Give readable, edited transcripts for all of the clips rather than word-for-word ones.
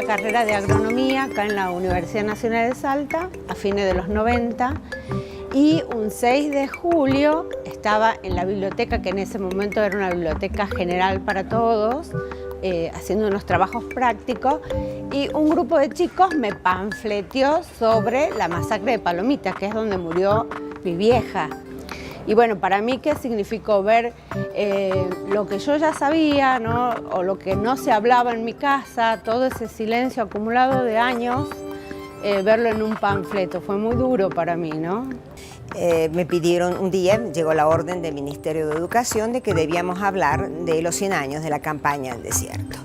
la carrera de agronomía acá en la Universidad Nacional de Salta a fines de los 90 y un 6 de julio estaba en la biblioteca, que en ese momento era una biblioteca general para todos, haciendo unos trabajos prácticos, y un grupo de chicos me panfleteó sobre la masacre de Palomitas, que es donde murió mi vieja. Y bueno, para mí, ¿qué significó ver lo que yo ya sabía, ¿no? O lo que no se hablaba en mi casa, todo ese silencio acumulado de años, verlo en un panfleto? Fue muy duro para mí, ¿no? Me pidieron un día, llegó la orden del Ministerio de Educación de que debíamos hablar de los 100 años de la campaña del desierto,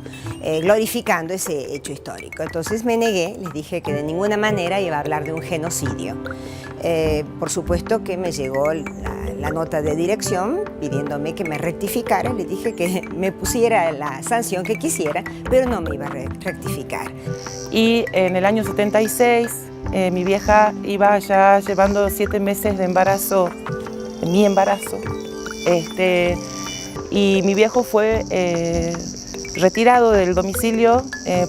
glorificando ese hecho histórico. Entonces me negué, les dije que de ninguna manera iba a hablar de un genocidio. Por supuesto que me llegó la nota de dirección pidiéndome que me rectificara. Les dije que me pusiera la sanción que quisiera, pero no me iba a rectificar. Y en el año 76 mi vieja iba ya llevando 7 meses de embarazo, mi embarazo, y mi viejo fue retirado del domicilio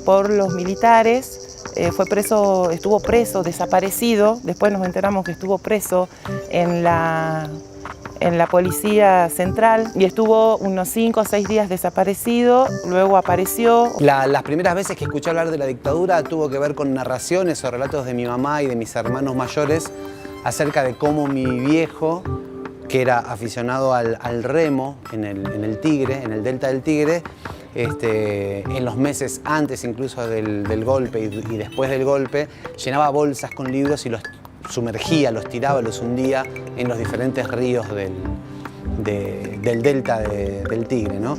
por los militares. Fue preso, estuvo preso, desaparecido. Después nos enteramos que estuvo preso en la Policía Central y estuvo unos 5 o 6 días desaparecido, luego apareció. Las primeras veces que escuché hablar de la dictadura tuvo que ver con narraciones o relatos de mi mamá y de mis hermanos mayores acerca de cómo mi viejo, que era aficionado al remo en el Tigre, en el delta del Tigre, en los meses antes incluso del golpe y después del golpe, llenaba bolsas con libros y los sumergía, los tiraba, los hundía en los diferentes ríos del delta del Tigre, ¿no?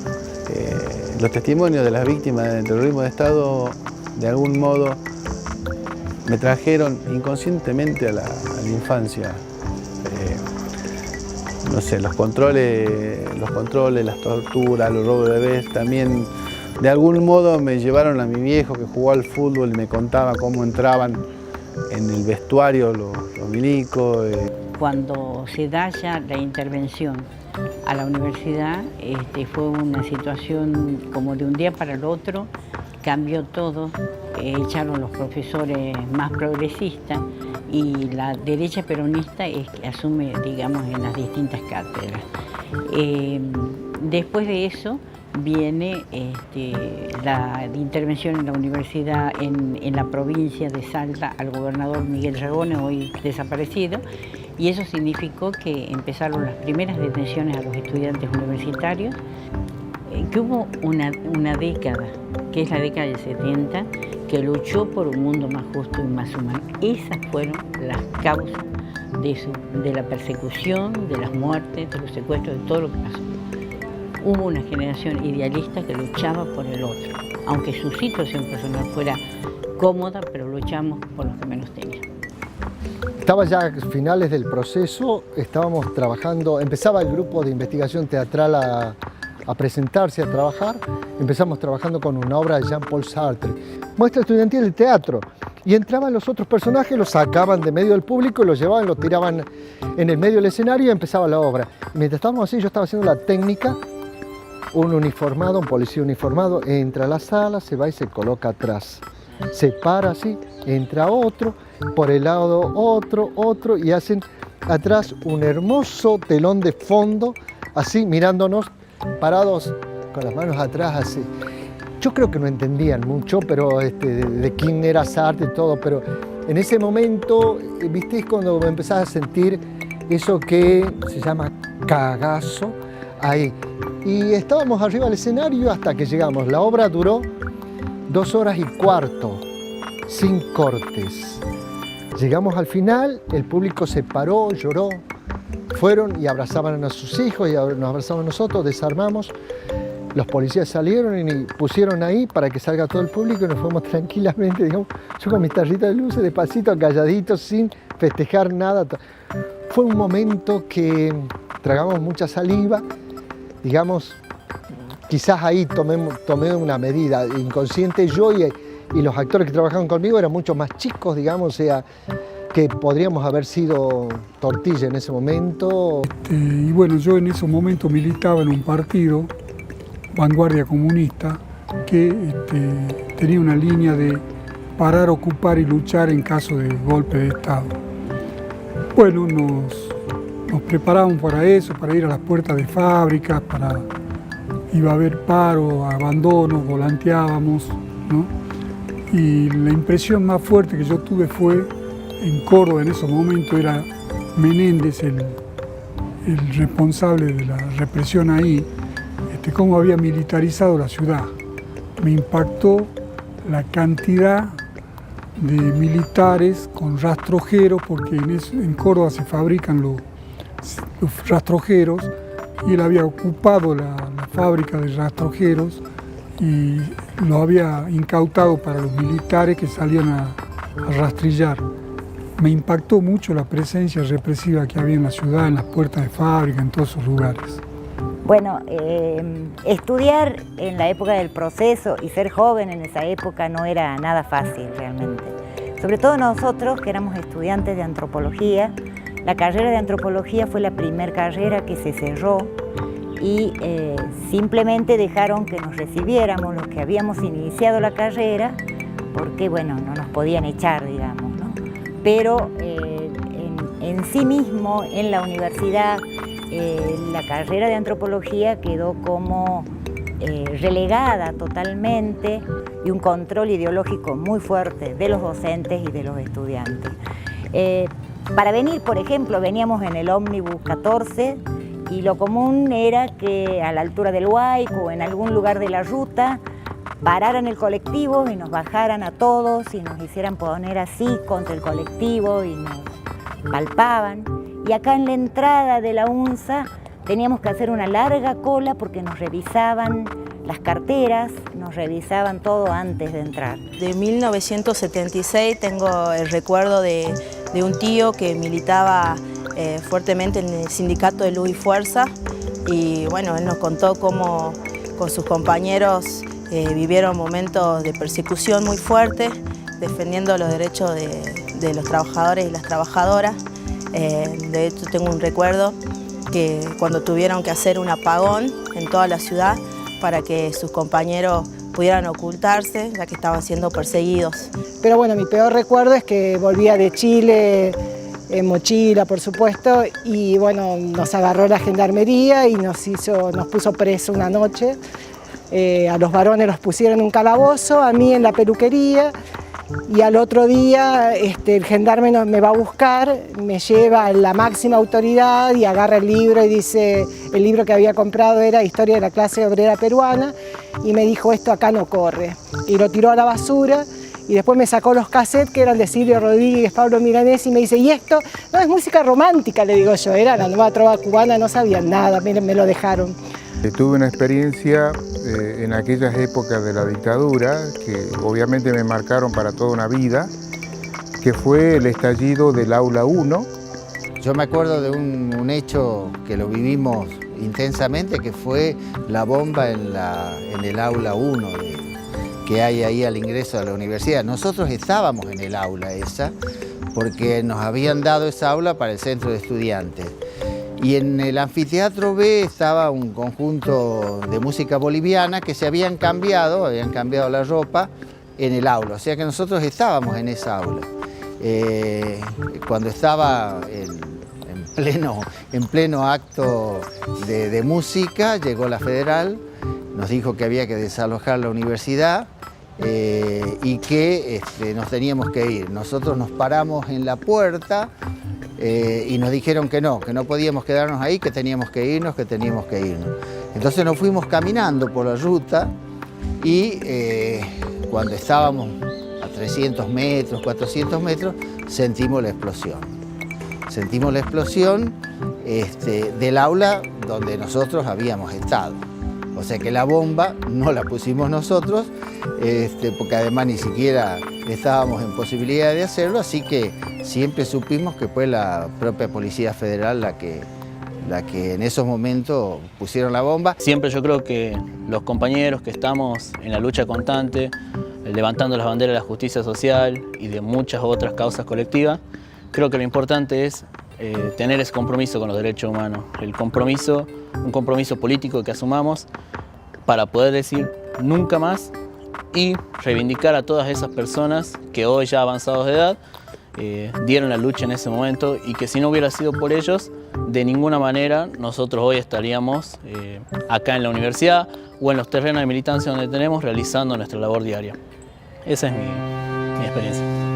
Los testimonios de las víctimas del terrorismo de Estado, de algún modo, me trajeron inconscientemente a la infancia. No sé, los controles, las torturas, los robos de bebés, también de algún modo me llevaron a mi viejo que jugó al fútbol y me contaba cómo entraban en el vestuario los milicos. Cuando se da ya la intervención a la universidad, fue una situación como de un día para el otro, cambió todo, echaron los profesores más progresistas y la derecha peronista es que asume, digamos, en las distintas cátedras. Después de eso viene la intervención en la universidad, en la provincia de Salta, al gobernador Miguel Ragone, hoy desaparecido, y eso significó que empezaron las primeras detenciones a los estudiantes universitarios, que hubo una década, que es la década del 70, que luchó por un mundo más justo y más humano. Esas fueron las causas de la persecución, de las muertes, de los secuestros, de todo lo que pasó. Hubo una generación idealista que luchaba por el otro, aunque su situación personal fuera cómoda, pero luchamos por los que menos tenían. Estaba ya a finales del proceso, estábamos trabajando, empezaba el grupo de investigación teatral a presentarse, a trabajar. Empezamos trabajando con una obra de Jean-Paul Sartre, muestra estudiantil de teatro, y entraban los otros personajes, los sacaban de medio del público, los llevaban, los tiraban en el medio del escenario y empezaba la obra. Y mientras estábamos así, yo estaba haciendo la técnica. Un uniformado, un policía uniformado, entra a la sala, se va y se coloca atrás. Se para así, entra otro, por el lado otro, y hacen atrás un hermoso telón de fondo, así mirándonos, parados con las manos atrás, así. Yo creo que no entendían mucho, pero de quién era Sartre y todo, pero en ese momento, viste, es cuando empezás a sentir eso que se llama cagazo, ahí. Y estábamos arriba del escenario hasta que llegamos. La obra duró 2 horas y cuarto, sin cortes. Llegamos al final, el público se paró, lloró, fueron y abrazaban a sus hijos y nos abrazamos nosotros, desarmamos. Los policías salieron y pusieron ahí para que salga todo el público y nos fuimos tranquilamente, digamos, yo con mis tarritas de luces, despacito, calladitos, sin festejar nada. Fue un momento que tragamos mucha saliva. Digamos, quizás ahí tomé una medida inconsciente yo y los actores que trabajaban conmigo eran mucho más chicos, digamos, o sea, que podríamos haber sido tortilla en ese momento. Y bueno, yo en ese momento militaba en un partido, Vanguardia Comunista, que tenía una línea de parar, ocupar y luchar en caso de golpe de Estado. Bueno, nos preparábamos para eso, para ir a las puertas de fábricas, iba a haber paro, abandono, volanteábamos, ¿no? Y la impresión más fuerte que yo tuve fue en Córdoba, en esos momentos era Menéndez el responsable de la represión ahí, cómo había militarizado la ciudad. Me impactó la cantidad de militares con rastrojeros, porque en Córdoba se fabrican los rastrojeros, y él había ocupado la fábrica de rastrojeros y lo había incautado para los militares que salían a rastrillar. Me impactó mucho la presencia represiva que había en la ciudad, en las puertas de fábrica, en todos esos lugares. Bueno, estudiar en la época del proceso y ser joven en esa época no era nada fácil realmente. Sobre todo nosotros, que éramos estudiantes de antropología. La carrera de antropología fue la primera carrera que se cerró y simplemente dejaron que nos recibiéramos los que habíamos iniciado la carrera, porque bueno, no nos podían echar, digamos, ¿no? Pero en sí mismo, en la universidad, la carrera de antropología quedó como relegada totalmente, y un control ideológico muy fuerte de los docentes y de los estudiantes. Para venir, por ejemplo, veníamos en el ómnibus 14 y lo común era que a la altura del Huayco o en algún lugar de la ruta pararan el colectivo y nos bajaran a todos y nos hicieran poner así contra el colectivo y nos palpaban. Y acá en la entrada de la UNSA teníamos que hacer una larga cola porque nos revisaban las carteras, nos revisaban todo antes de entrar. De 1976 tengo el recuerdo de un tío que militaba fuertemente en el sindicato de Luz y Fuerza, y bueno, él nos contó cómo con sus compañeros vivieron momentos de persecución muy fuertes, defendiendo los derechos de los trabajadores y las trabajadoras. De hecho, tengo un recuerdo que cuando tuvieron que hacer un apagón en toda la ciudad para que sus compañeros pudieran ocultarse, ya que estaban siendo perseguidos. Pero bueno, mi peor recuerdo es que volvía de Chile en mochila, por supuesto, y bueno, nos agarró la gendarmería y nos puso preso una noche. A los varones los pusieron en un calabozo, a mí en la peluquería, y al otro día el gendarme me va a buscar, me lleva a la máxima autoridad y agarra el libro y dice, el libro que había comprado era Historia de la clase obrera peruana, y me dijo, esto acá no corre, y lo tiró a la basura. Y después me sacó los cassettes que eran de Silvio Rodríguez, Pablo Milanés, y me dice, ¿y esto? No, es música romántica, le digo yo, era la nueva trova cubana, no sabían nada, me lo dejaron. Tuve una experiencia en aquellas épocas de la dictadura que obviamente me marcaron para toda una vida, que fue el estallido del Aula 1. Yo me acuerdo de un hecho que lo vivimos intensamente, que fue la bomba en el Aula 1 que hay ahí al ingreso a la universidad. Nosotros estábamos en el aula esa porque nos habían dado esa aula para el centro de estudiantes. Y en el anfiteatro B estaba un conjunto de música boliviana que se habían cambiado la ropa en el aula. O sea que nosotros estábamos en esa aula. Cuando estaba en pleno acto de música, llegó la Federal, nos dijo que había que desalojar la universidad y que nos teníamos que ir. Nosotros nos paramos en la puerta y nos dijeron que no podíamos quedarnos ahí, que teníamos que irnos. Entonces nos fuimos caminando por la ruta y cuando estábamos a 300 metros, 400 metros, sentimos la explosión. Sentimos la explosión del aula donde nosotros habíamos estado. O sea que la bomba no la pusimos nosotros, porque además ni siquiera estábamos en posibilidad de hacerlo, así que siempre supimos que fue la propia Policía Federal la que en esos momentos pusieron la bomba. Siempre yo creo que los compañeros que estamos en la lucha constante, levantando las banderas de la justicia social y de muchas otras causas colectivas, creo que lo importante es tener ese compromiso con los derechos humanos, un compromiso político que asumamos para poder decir nunca más, y reivindicar a todas esas personas que hoy ya avanzados de edad dieron la lucha en ese momento y que si no hubiera sido por ellos, de ninguna manera nosotros hoy estaríamos acá en la universidad o en los terrenos de militancia donde tenemos realizando nuestra labor diaria. Esa es mi experiencia.